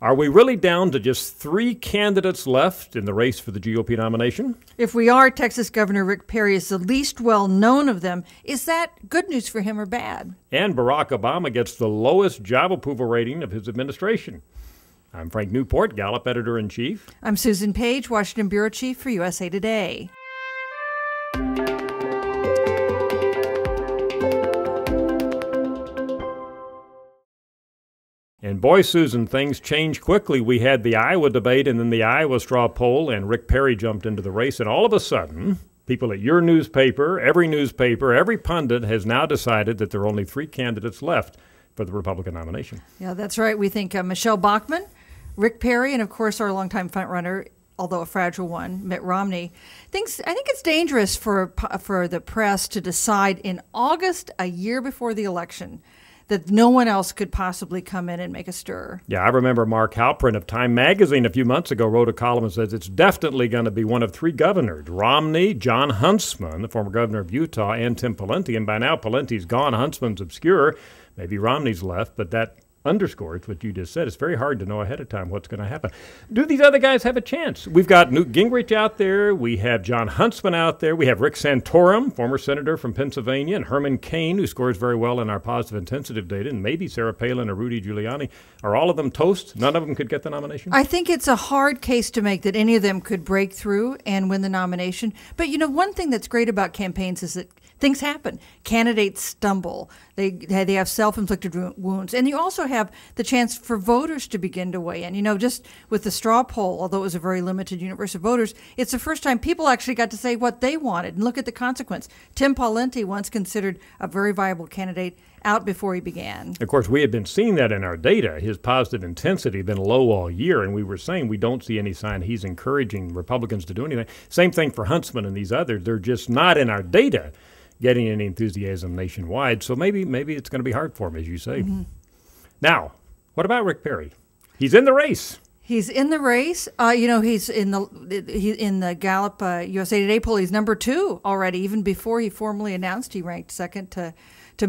Are we really down to just 3 candidates left in the race for the GOP nomination? If we are, Texas Governor Rick Perry is the least well-known of them. Is that good news for him or bad? And Barack Obama gets the lowest job approval rating of his administration. I'm Frank Newport, Gallup editor-in-chief. I'm Susan Page, Washington bureau chief for USA Today. And boy, Susan, things changed quickly. We had the Iowa debate and then the Iowa straw poll, and Rick Perry jumped into the race. And all of a sudden, people at your newspaper, every pundit has now decided that there are only 3 candidates left for the Republican nomination. Yeah, that's right. We think Michelle Bachmann, Rick Perry, and of course our longtime frontrunner, although a fragile one, Mitt Romney. I think it's dangerous for the press to decide in August, a year before the election, that no one else could possibly come in and make a stir. Yeah, I remember Mark Halperin of Time magazine a few months ago wrote a column and says it's definitely going to be one of 3 governors, Romney, John Huntsman, the former governor of Utah, and Tim Pawlenty. And by now, Pawlenty's gone. Huntsman's obscure. Maybe Romney's left, but that underscores what you just said. It's very hard to know ahead of time what's going to happen. Do these other guys have a chance? We've got Newt Gingrich out there. We have John Huntsman out there. We have Rick Santorum, former senator from Pennsylvania, and Herman Cain, who scores very well in our positive and sensitive data, and maybe Sarah Palin or Rudy Giuliani. Are all of them toast? None of them could get the nomination? I think it's a hard case to make that any of them could break through and win the nomination. But, you know, one thing that's great about campaigns is that things happen. Candidates stumble. They have self-inflicted wounds. And you also have the chance for voters to begin to weigh in. You know, just with the straw poll, although it was a very limited universe of voters, it's the first time people actually got to say what they wanted. And look at the consequence. Tim Pawlenty, once considered a very viable candidate, out before he began. Of course, we had been seeing that in our data. His positive intensity had been low all year, and we were saying we don't see any sign he's encouraging Republicans to do anything. Same thing for Huntsman and these others. They're just not in our data getting any enthusiasm nationwide. So maybe it's going to be hard for him, as you say. Mm-hmm. Now, what about Rick Perry? He's in the race. He's in the race. He's in the Gallup USA Today poll. He's number 2 already. Even before he formally announced, he ranked second to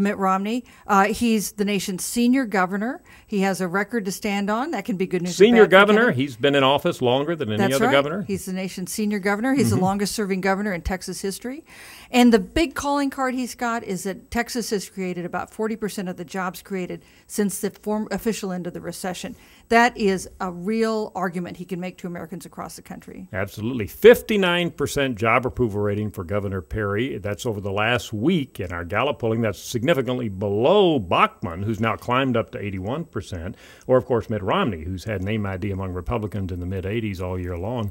Mitt Romney. He's the nation's senior governor. He has a record to stand on. That can be good news. Senior governor. He's been in office longer than any other governor. He's the nation's senior governor. He's the longest-serving governor in Texas history. And the big calling card he's got is that Texas has created about 40% of the jobs created since the official end of the recession. That is a real argument he can make to Americans across the country. Absolutely. 59% job approval rating for Governor Perry. That's over the last week in our Gallup polling. That's significantly below Bachmann, who's now climbed up to 81%, or, of course, Mitt Romney, who's had name ID among Republicans in the mid-80s all year long.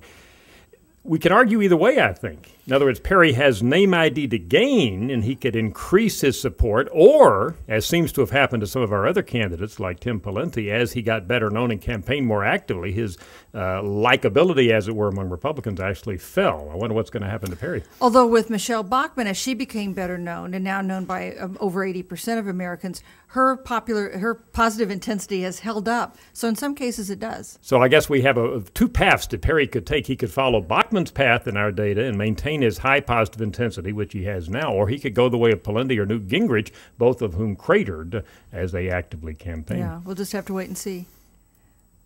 We can argue either way, I think. In other words, Perry has name ID to gain, and he could increase his support, or, as seems to have happened to some of our other candidates, like Tim Pawlenty, as he got better known and campaigned more actively, his likability, as it were, among Republicans actually fell. I wonder what's going to happen to Perry. Although with Michelle Bachmann, as she became better known, and now known by over 80% of Americans, her positive intensity has held up. So in some cases it does. So I guess we have 2 paths that Perry could take. He could follow Bachmann's path in our data and maintain his high positive intensity, which he has now, or he could go the way of Pawlenty or Newt Gingrich, both of whom cratered as they actively campaigned. Yeah, we'll just have to wait and see.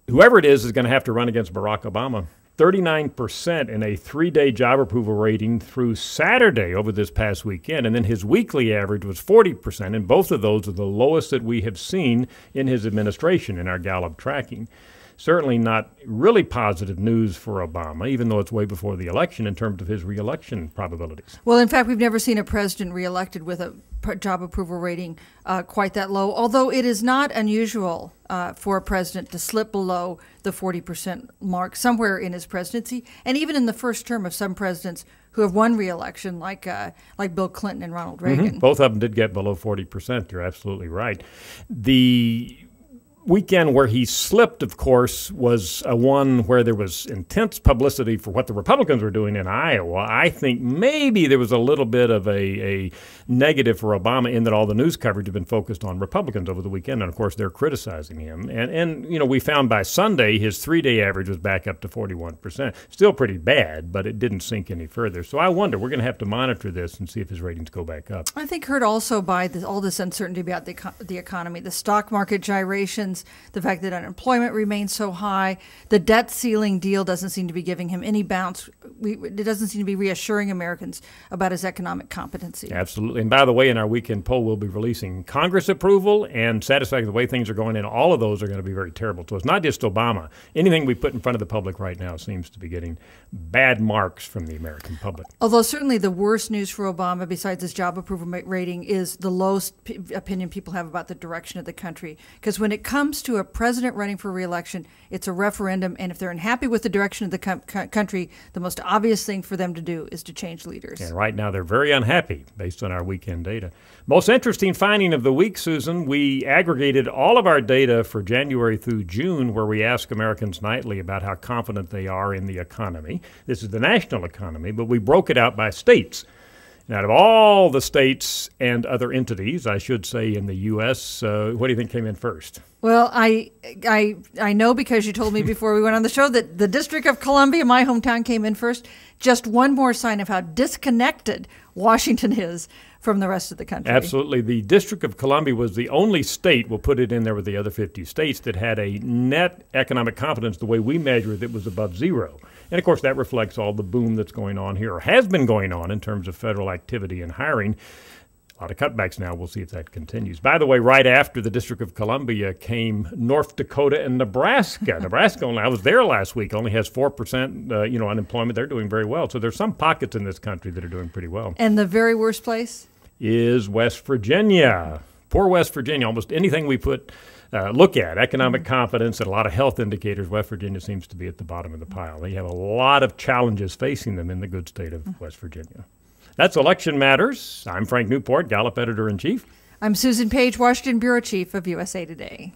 Whoever it is going to have to run against Barack Obama. 39% in a 3-day job approval rating through Saturday over this past weekend. And then his weekly average was 40%. And both of those are the lowest that we have seen in his administration in our Gallup tracking. Certainly not really positive news for Obama, even though it's way before the election in terms of his reelection probabilities. Well, in fact, we've never seen a president reelected with a job approval rating quite that low, although it is not unusual for a president to slip below the 40% mark somewhere in his presidency, and even in the first term of some presidents who have won reelection, like Bill Clinton and Ronald Reagan. Mm-hmm. Both of them did get below 40%. You're absolutely right. The weekend where he slipped, of course, was one where there was intense publicity for what the Republicans were doing in Iowa. I think maybe there was a little bit of a negative for Obama in that all the news coverage had been focused on Republicans over the weekend, and of course they're criticizing him. And you know, we found by Sunday his 3-day average was back up to 41%. Still pretty bad, but it didn't sink any further. So I wonder, we're going to have to monitor this and see if his ratings go back up. I think hurt also by all this uncertainty about the economy, the stock market gyrations, Americans, the fact that unemployment remains so high, the debt ceiling deal doesn't seem to be giving him any bounce. It doesn't seem to be reassuring Americans about his economic competency. Absolutely. And by the way, in our weekend poll, we'll be releasing Congress approval and satisfaction with the way things are going, and all of those are going to be very terrible. So it's not just Obama. Anything we put in front of the public right now seems to be getting bad marks from the American public. Although certainly the worst news for Obama, besides his job approval rating, is the low opinion people have about the direction of the country. Because when it comes to a president running for re-election, it's a referendum, and if they're unhappy with the direction of the country, the most obvious thing for them to do is to change leaders. And right now they're very unhappy based on our weekend data. Most interesting finding of the week, Susan, we aggregated all of our data for January through June, where we ask Americans nightly about how confident they are in the economy. This is the national economy, but we broke it out by states. And out of all the states and other entities, I should say, in the U.S., what do you think came in first? Well, I know because you told me before we went on the show that the District of Columbia, my hometown, came in first. Just one more sign of how disconnected Washington is from the rest of the country. Absolutely. The District of Columbia was the only state, we'll put it in there with the other 50 states, that had a net economic confidence, the way we measure it, that was above zero. And, of course, that reflects all the boom that's going on here, or has been going on in terms of federal activity and hiring. A lot of cutbacks now. We'll see if that continues. By the way, right after the District of Columbia came North Dakota and Nebraska. Nebraska, I was there last week, only has 4% unemployment. They're doing very well. So there's some pockets in this country that are doing pretty well. And the very worst place? Is West Virginia. Poor West Virginia. Almost anything we look at, economic confidence and a lot of health indicators, West Virginia seems to be at the bottom of the pile. They have a lot of challenges facing them in the good state of West Virginia. That's Election Matters. I'm Frank Newport, Gallup Editor-in-Chief. I'm Susan Page, Washington Bureau Chief of USA Today.